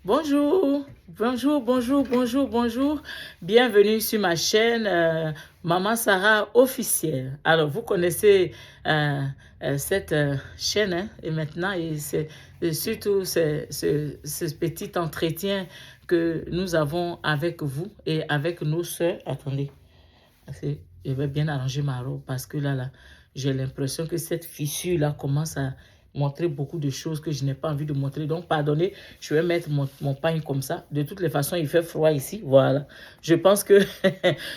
Bonjour, bonjour. Bienvenue sur ma chaîne Maman Sarah officielle. Alors, vous connaissez cette chaîne et maintenant, et surtout ce petit entretien que nous avons avec vous et avec nos sœurs. Attendez, je vais bien arranger ma robe parce que là, j'ai l'impression que cette fissure-là commence à montrer beaucoup de choses que je n'ai pas envie de montrer. Donc, pardonnez, je vais mettre mon pagne comme ça. De toutes les façons, il fait froid ici. Voilà. Je pense que,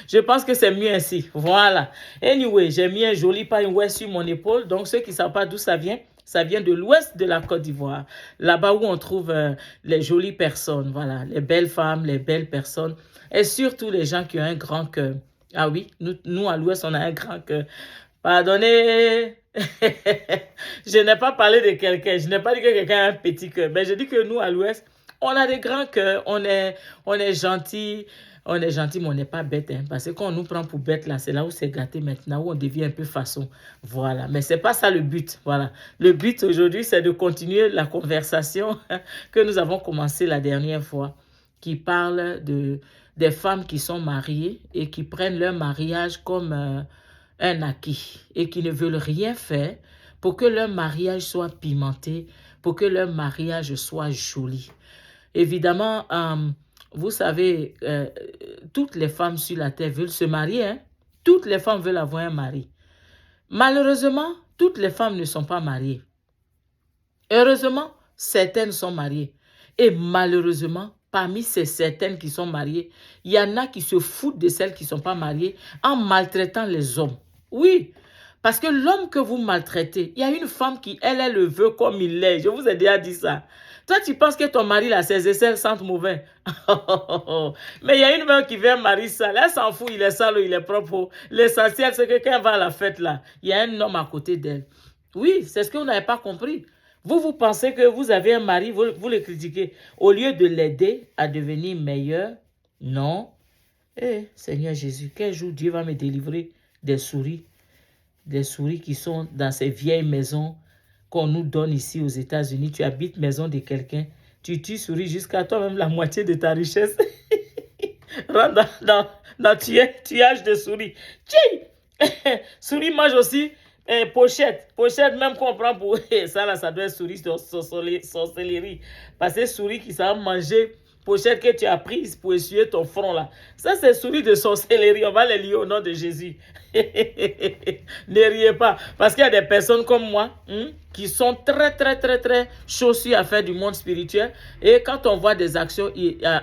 je pense que c'est mieux ainsi. Voilà. Anyway, j'ai mis un joli pagne ouest sur mon épaule. Donc, ceux qui ne savent pas d'où ça vient de l'ouest de la Côte d'Ivoire. Là-bas où on trouve les jolies personnes. Voilà. Les belles femmes, les belles personnes. Et surtout les gens qui ont un grand cœur. Ah oui, nous à l'ouest, on a un grand cœur. Pardonnez. Je n'ai pas parlé de quelqu'un. Je n'ai pas dit que quelqu'un a un petit cœur. Mais je dis que nous, à l'Ouest, on a des grands cœurs. On est gentils. On est gentil, mais on n'est pas bête. Hein, parce que quand on nous prend pour bête, là, c'est là où c'est gâté maintenant, où on devient un peu façon. Voilà. Mais c'est pas ça le but. Voilà. Le but aujourd'hui, c'est de continuer la conversation que nous avons commencé la dernière fois, qui parle des femmes qui sont mariées et qui prennent leur mariage comme un acquis et qui ne veulent rien faire pour que leur mariage soit pimenté, pour que leur mariage soit joli. Évidemment, vous savez, toutes les femmes sur la terre veulent se marier. Hein? Toutes les femmes veulent avoir un mari. Malheureusement, toutes les femmes ne sont pas mariées. Heureusement, certaines sont mariées. Et malheureusement, parmi ces certaines qui sont mariées, il y en a qui se foutent de celles qui ne sont pas mariées en maltraitant les hommes. Oui, parce que l'homme que vous maltraitez, il y a une femme qui, elle le veut comme il l'est. Je vous ai déjà dit ça. Toi, tu penses que ton mari, là, ses aisselles sentent mauvais. Mais il y a une femme qui veut un mari sale. Elle s'en fout, il est sale ou il est propre. L'essentiel, c'est que quand elle va à la fête, là, il y a un homme à côté d'elle. Oui, c'est ce que vous n'avez pas compris. Vous pensez que vous avez un mari, vous le critiquez. Au lieu de l'aider à devenir meilleur, non. Eh, Seigneur Jésus, quel jour Dieu va me délivrer des souris qui sont dans ces vieilles maisons qu'on nous donne ici aux États-Unis. Tu habites maison de quelqu'un, tu tues souris jusqu'à toi-même la moitié de ta richesse. Rentre dans tuage de souris. Souris mange aussi pochette. Pochette même qu'on prend pour... Ça là, ça doit être souris sorcellerie. Parce que souris qui savent manger pochette que tu as prise pour essuyer ton front là. Ça c'est souris de sorcellerie. On va les lier au nom de Jésus. Ne riez pas. Parce qu'il y a des personnes comme moi qui sont très chaussures à faire du monde spirituel. Et quand on voit des actions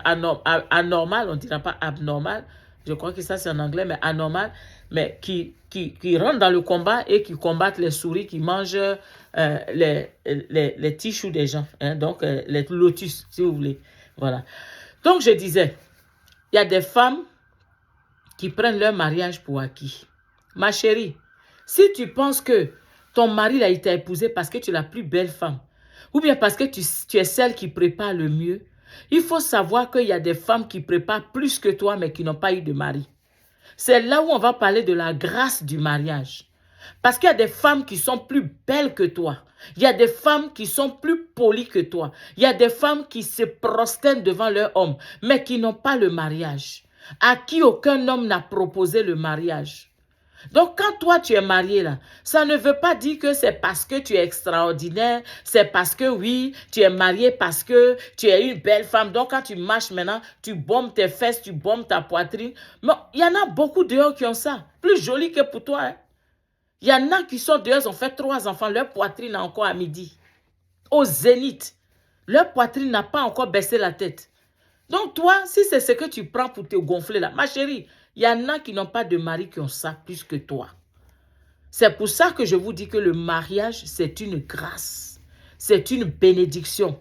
anormales, on ne dira pas abnormales, je crois que ça c'est en anglais, mais anormal, mais qui rentrent dans le combat et qui combattent les souris qui mangent les petits choux des gens, hein, donc les lotus, si vous voulez. Voilà. Donc je disais, il y a des femmes qui prennent leur mariage pour acquis. Ma chérie, si tu penses que ton mari a été épousé parce que tu es la plus belle femme, ou bien parce que tu es celle qui prépare le mieux, il faut savoir qu'il y a des femmes qui préparent plus que toi, mais qui n'ont pas eu de mari. C'est là où on va parler de la grâce du mariage. Parce qu'il y a des femmes qui sont plus belles que toi. Il y a des femmes qui sont plus polies que toi. Il y a des femmes qui se prosternent devant leur homme, mais qui n'ont pas le mariage. À qui aucun homme n'a proposé le mariage. Donc, quand toi, tu es marié, là, ça ne veut pas dire que c'est parce que tu es extraordinaire, c'est parce que, oui, tu es marié parce que tu es une belle femme. Donc, quand tu marches maintenant, tu bombes tes fesses, tu bombes ta poitrine. Mais il y en a beaucoup dehors qui ont ça. Plus joli que pour toi. Hein? Il y en a qui sont dehors, ils ont fait 3 enfants, leur poitrine a encore à midi. Au zénith. Leur poitrine n'a pas encore baissé la tête. Donc, toi, si c'est ce que tu prends pour te gonfler là, ma chérie, il y en a qui n'ont pas de mari qui ont ça plus que toi. C'est pour ça que je vous dis que le mariage, c'est une grâce. C'est une bénédiction.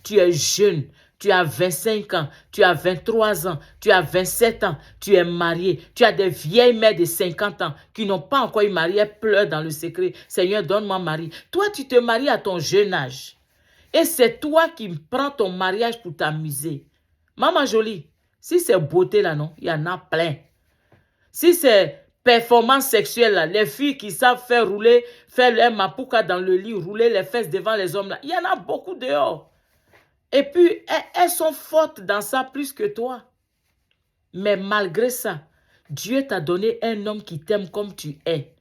Tu es jeune, tu as 25 ans, tu as 23 ans, tu as 27 ans, tu es marié. Tu as des vieilles mères de 50 ans qui n'ont pas encore eu mari, elles pleurent dans le secret. Seigneur, donne-moi mari. Toi, tu te maries à ton jeune âge. Et c'est toi qui prends ton mariage pour t'amuser. Maman jolie, si c'est beauté là, non, il y en a plein. Si c'est performance sexuelle là, les filles qui savent faire rouler, faire leur mapouka dans le lit, rouler les fesses devant les hommes là, il y en a beaucoup dehors. Et puis, elles sont fortes dans ça plus que toi. Mais malgré ça, Dieu t'a donné un homme qui t'aime comme tu es.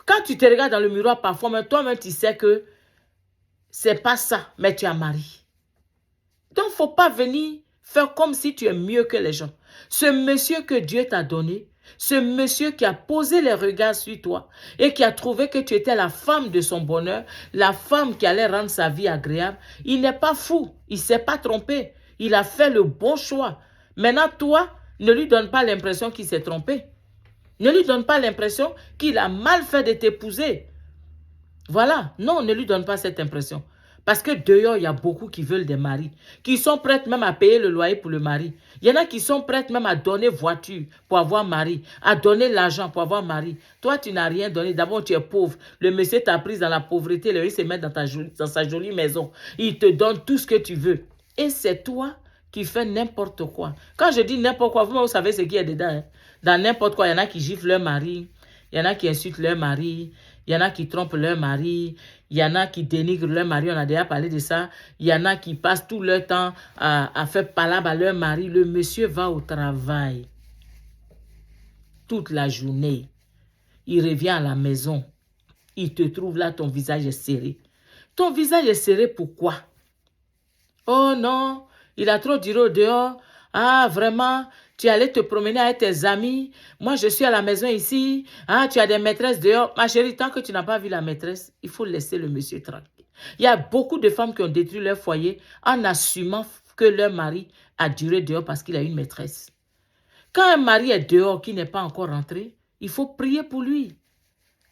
Quand tu te regardes dans le miroir parfois, mais toi-même, tu sais que c'est pas ça, mais tu as mari. Donc, il ne faut pas venir faire comme si tu es mieux que les gens. Ce monsieur que Dieu t'a donné, ce monsieur qui a posé les regards sur toi et qui a trouvé que tu étais la femme de son bonheur, la femme qui allait rendre sa vie agréable, il n'est pas fou, il ne s'est pas trompé. Il a fait le bon choix. Maintenant, toi, ne lui donne pas l'impression qu'il s'est trompé. Ne lui donne pas l'impression qu'il a mal fait de t'épouser. Voilà, non, ne lui donne pas cette impression. Parce que dehors, il y a beaucoup qui veulent des maris, qui sont prêtes même à payer le loyer pour le mari. Il y en a qui sont prêtes même à donner voiture pour avoir mari, à donner l'argent pour avoir mari. Toi, tu n'as rien donné. D'abord, tu es pauvre. Le monsieur t'a pris dans la pauvreté, il se met dans sa jolie maison. Il te donne tout ce que tu veux. Et c'est toi qui fais n'importe quoi. Quand je dis n'importe quoi, vous savez ce qu'il y a dedans. Hein? Dans n'importe quoi, il y en a qui giflent leur mari, il y en a qui insultent leur mari, il y en a qui trompent leur mari, il y en a qui dénigrent leur mari, on a déjà parlé de ça. Il y en a qui passent tout leur temps à faire palabre à leur mari. Le monsieur va au travail toute la journée. Il revient à la maison. Il te trouve là, ton visage est serré. Ton visage est serré pourquoi? Oh non, il a trop duré au dehors. Ah, vraiment, tu allais te promener avec tes amis. Moi, je suis à la maison ici. Ah, tu as des maîtresses dehors. Ma chérie, tant que tu n'as pas vu la maîtresse, il faut laisser le monsieur tranquille. Il y a beaucoup de femmes qui ont détruit leur foyer en assumant que leur mari a duré dehors parce qu'il a une maîtresse. Quand un mari est dehors qui n'est pas encore rentré, il faut prier pour lui.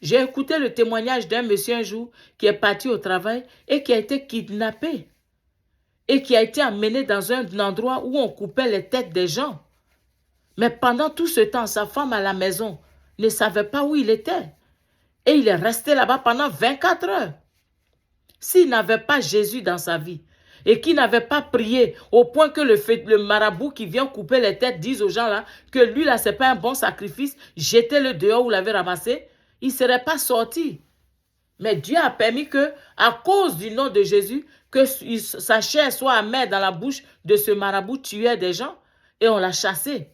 J'ai écouté le témoignage d'un monsieur un jour qui est parti au travail et qui a été kidnappé. Et qui a été amené dans un endroit où on coupait les têtes des gens. Mais pendant tout ce temps, sa femme à la maison ne savait pas où il était. Et il est resté là-bas pendant 24 heures. S'il n'avait pas Jésus dans sa vie et qu'il n'avait pas prié au point que le marabout qui vient couper les têtes dise aux gens là que lui là, ce n'est pas un bon sacrifice, jetez-le dehors où vous l'avez ramassé, il ne serait pas sorti. Mais Dieu a permis que, à cause du nom de Jésus, que sa chair soit amère dans la bouche de ce marabout tueur des gens et on l'a chassé.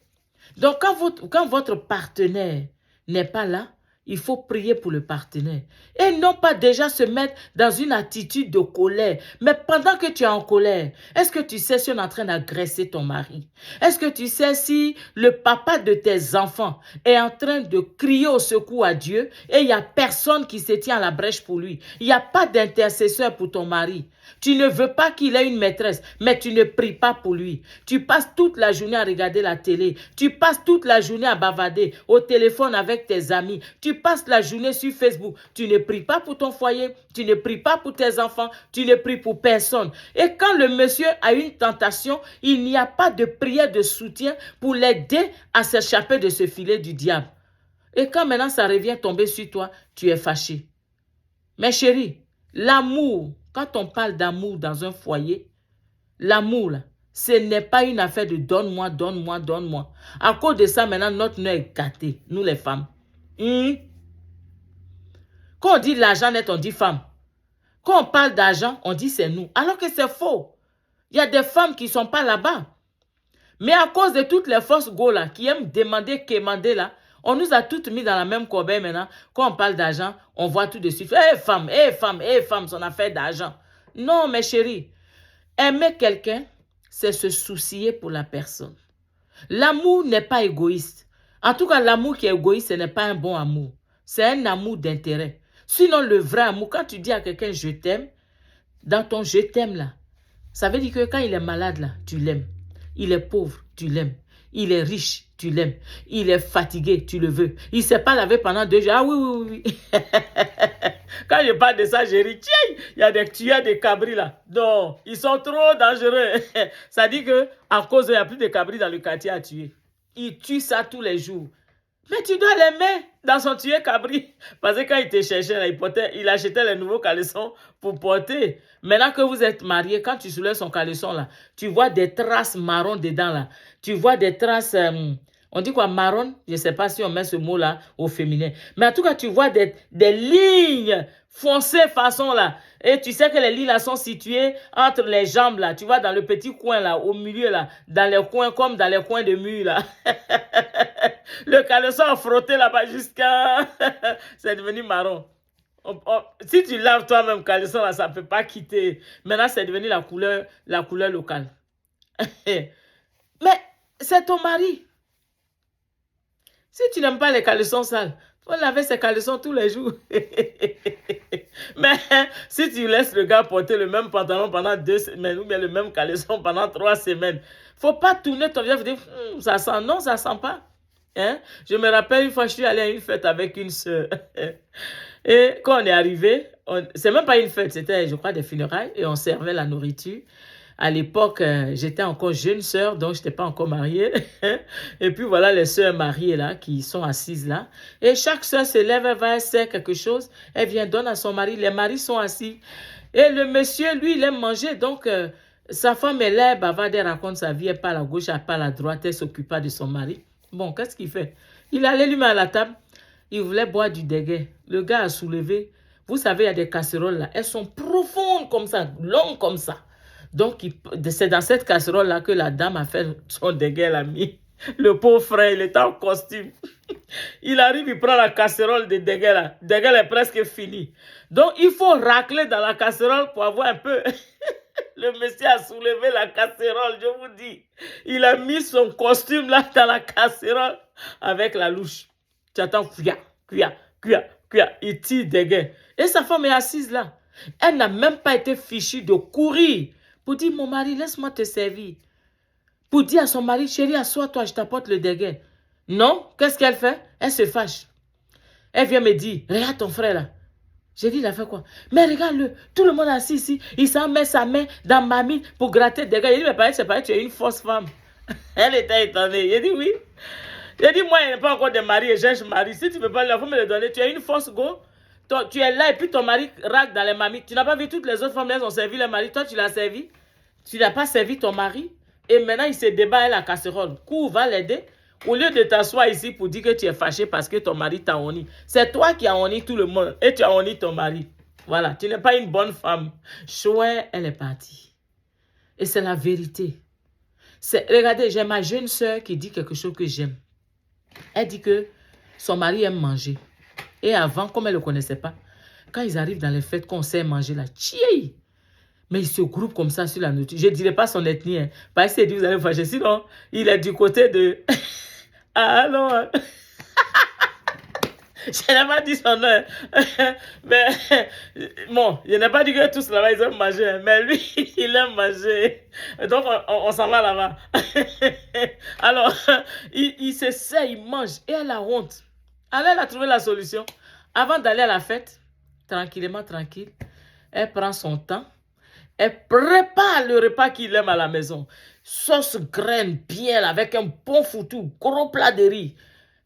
Donc, quand votre partenaire n'est pas là, il faut prier pour le partenaire. Et non pas déjà se mettre dans une attitude de colère. Mais pendant que tu es en colère, est-ce que tu sais si on est en train d'agresser ton mari? Est-ce que tu sais si le papa de tes enfants est en train de crier au secours à Dieu et il n'y a personne qui se tient à la brèche pour lui? Il n'y a pas d'intercesseur pour ton mari. Tu ne veux pas qu'il ait une maîtresse, mais tu ne pries pas pour lui. Tu passes toute la journée à regarder la télé. Tu passes toute la journée à bavarder au téléphone avec tes amis. Tu passes la journée sur Facebook. Tu ne pries pas pour ton foyer. Tu ne pries pas pour tes enfants. Tu ne pries pour personne. Et quand le monsieur a une tentation, il n'y a pas de prière de soutien pour l'aider à s'échapper de ce filet du diable. Et quand maintenant ça revient tomber sur toi, tu es fâché. Mais chérie, l'amour, quand on parle d'amour dans un foyer, l'amour, ce n'est pas une affaire de donne-moi, donne-moi, donne-moi. À cause de ça, maintenant, notre nez est gâté, nous les femmes. Quand on dit l'argent net, on dit femme. Quand on parle d'argent, on dit c'est nous. Alors que c'est faux. Il y a des femmes qui ne sont pas là-bas. Mais à cause de toutes les fausses go là, qui aiment demander, quémander là, on nous a toutes mis dans la même corbeille maintenant. Quand on parle d'argent, on voit tout de suite. Femme, femme, son affaire d'argent. Non, mes chéris. Aimer quelqu'un, c'est se soucier pour la personne. L'amour n'est pas égoïste. En tout cas, l'amour qui est égoïste, ce n'est pas un bon amour. C'est un amour d'intérêt. Sinon, le vrai amour, quand tu dis à quelqu'un je t'aime, dans ton je t'aime là, ça veut dire que quand il est malade là, tu l'aimes. Il est pauvre, tu l'aimes. Il est riche, tu l'aimes. Il est fatigué, tu le veux. Il ne s'est pas lavé pendant 2 jours. Ah oui. Quand je parle de ça, je ris. Tiens, il y a des tueurs de cabris là. Non, ils sont trop dangereux. Ça dit qu'à cause il n'y a plus de cabris dans le quartier à tuer. Ils tuent ça tous les jours. Mais tu dois l'aimer dans son tuer cabri. Parce que quand il te cherchait, là, il achetait les nouveaux caleçons pour porter. Maintenant que vous êtes mariés, quand tu soulèves son caleçon, là, tu vois des traces marron dedans. Là. Tu vois des traces, On dit quoi, marron? Je ne sais pas si on met ce mot-là au féminin. Mais en tout cas, tu vois des lignes foncées façon là. Et tu sais que les lignes là sont situées entre les jambes là. Tu vois, dans le petit coin là, au milieu là. Dans les coins, comme dans les coins de mur là. Le caleçon a frotté là-bas jusqu'à... C'est devenu marron. Si tu laves toi-même caleçon là, ça ne peut pas quitter. Maintenant, c'est devenu la couleur locale. Mais c'est ton mari. Si tu n'aimes pas les caleçons sales, faut laver ses caleçons tous les jours. Mais si tu laisses le gars porter le même pantalon pendant 2 semaines ou bien le même caleçon pendant 3 semaines, faut pas tourner ton visage et dire ça sent. Non, ça sent pas. Hein? Je me rappelle une fois, je suis allée à une fête avec une soeur. Et quand on est arrivé, c'est même pas une fête, c'était, je crois, des funérailles et on servait la nourriture. À l'époque, j'étais encore jeune sœur, donc je n'étais pas encore mariée. Et puis voilà les sœurs mariées là, qui sont assises là. Et chaque sœur se lève, elle va, elle sert quelque chose, elle vient, donne à son mari. Les maris sont assis. Et le monsieur, lui, il aime manger. Donc, sa femme est là, elle bavarde, elle raconte sa vie, elle parle à gauche, elle parle à droite, elle s'occupe pas de son mari. Bon, qu'est-ce qu'il fait? Il allait lui mettre à la table, il voulait boire du déguet. Le gars a soulevé. Vous savez, il y a des casseroles là, elles sont profondes comme ça, longues comme ça. Donc, c'est dans cette casserole-là que la dame a fait son déguet, elle a mis. Le pauvre frère, il était en costume. Il arrive, il prend la casserole de déguet là. Le déguet est presque fini. Donc, il faut racler dans la casserole pour avoir un peu... Le monsieur a soulevé la casserole, je vous dis. Il a mis son costume là dans la casserole avec la louche. Tu attends, cuia, cuia, cuia, cuia. Il tire déguet. Et sa femme est assise là. Elle n'a même pas été fichue de courir pour dire, mon mari, laisse-moi te servir. Pour dire à son mari, chérie, assois-toi, je t'apporte le déguet. Non, qu'est-ce qu'elle fait? Elle se fâche. Elle vient me dire, regarde ton frère là. J'ai dit, il a fait quoi? Mais regarde-le, tout le monde est assis ici. Il s'en met sa main dans ma mine pour gratter le déguet. J'ai dit, mais pareil, c'est pareil, tu es une fausse femme. Elle était étonnée. J'ai dit, oui. J'ai dit, moi, il n'y a pas encore de mari et cherche mari. Si tu ne veux pas, il faut me le donner. Tu es une fausse go. Tu es là et puis ton mari racle dans les mamies. Tu n'as pas vu toutes les autres femmes, elles ont servi le mari. Toi, tu l'as servi. Tu n'as pas servi ton mari. Et maintenant, il se débat à la casserole. Cours, va l'aider. Au lieu de t'asseoir ici pour dire que tu es fâché parce que ton mari t'a honni. C'est toi qui as honni tout le monde. Et tu as honni ton mari. Voilà, tu n'es pas une bonne femme. Chouette, elle est partie. Et c'est la vérité. Regardez, j'ai ma jeune soeur qui dit quelque chose que j'aime. Elle dit que son mari aime manger. Et avant, comme elle ne le connaissait pas, quand ils arrivent dans les fêtes, qu'on sait manger là, tchiei! Mais ils se groupent comme ça sur la nourriture. Je ne dirais pas son ethnie. Hein, parce qu'il dit, vous allez vous fâcher. Sinon, il est du côté de... Ah non. Je n'ai pas dit son nom. Mais bon, je n'ai pas dit que tous là-bas, ils aiment manger. Mais lui, il aime manger. Donc, on s'en va là-bas. Alors, il se sert, il mange. Et elle a honte. Alors, elle a trouvé la solution. Avant d'aller à la fête, tranquillement, tranquille, elle prend son temps. Elle prépare le repas qu'il aime à la maison. Sauce graine, bien, avec un bon foutu, gros plat de riz.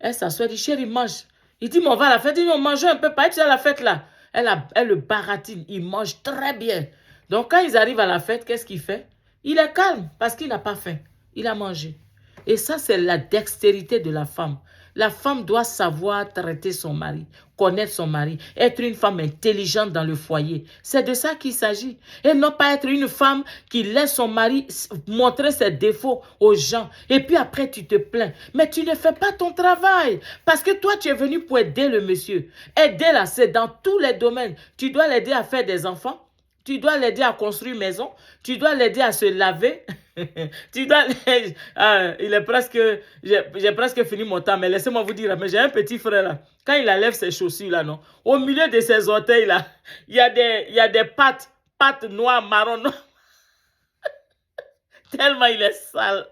Elle s'assoit, elle dit, chérie, mange. Il dit, mais on va à la fête. Il dit, on mange un peu, pas être à la fête là. Elle le baratine, il mange très bien. Donc, quand ils arrivent à la fête, qu'est-ce qu'il fait? Il est calme parce qu'il n'a pas faim. Il a mangé. Et ça, c'est la dextérité de la femme. La femme doit savoir traiter son mari, connaître son mari, être une femme intelligente dans le foyer. C'est de ça qu'il s'agit. Et non pas être une femme qui laisse son mari montrer ses défauts aux gens. Et puis après, tu te plains. Mais tu ne fais pas ton travail. Parce que toi, tu es venu pour aider le monsieur. Aider là, c'est dans tous les domaines. Tu dois l'aider à faire des enfants. Tu dois l'aider à construire une maison. Tu dois l'aider à se laver. Tu dois... il est presque... J'ai presque fini mon temps, mais laissez-moi vous dire, mais j'ai un petit frère là. Quand il enlève ses chaussures là, non, au milieu de ses orteils là, il y a des pattes noires, marron, noires. Tellement il est sale.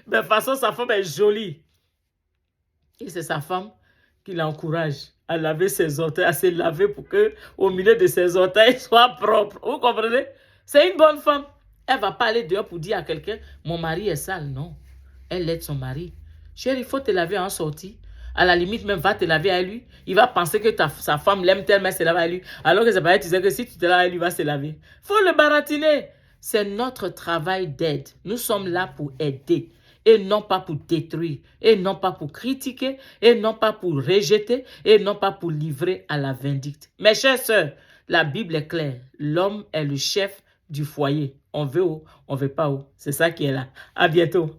Mais de toute façon, sa femme est jolie. Et c'est sa femme qui l'encourage à laver ses orteils, à se laver pour que au milieu de ses orteils soit propre. Vous comprenez? C'est une bonne femme. Elle ne va pas aller dehors pour dire à quelqu'un, mon mari est sale. Non. Elle aide son mari. Chérie, il faut te laver en sortie. À la limite, même va te laver à lui. Il va penser que sa femme l'aime tellement, elle se lave à lui. Alors que c'est pareil, tu sais que si tu te laves à lui, il va se laver. Il faut le baratiner. C'est notre travail d'aide. Nous sommes là pour aider. et non pas pour détruire, et non pas pour critiquer, et non pas pour rejeter, et non pas pour livrer à la vindicte. Mes chères sœurs, la Bible est claire. L'homme est le chef du foyer. On veut ou on veut pas ou. C'est ça qui est là. À bientôt.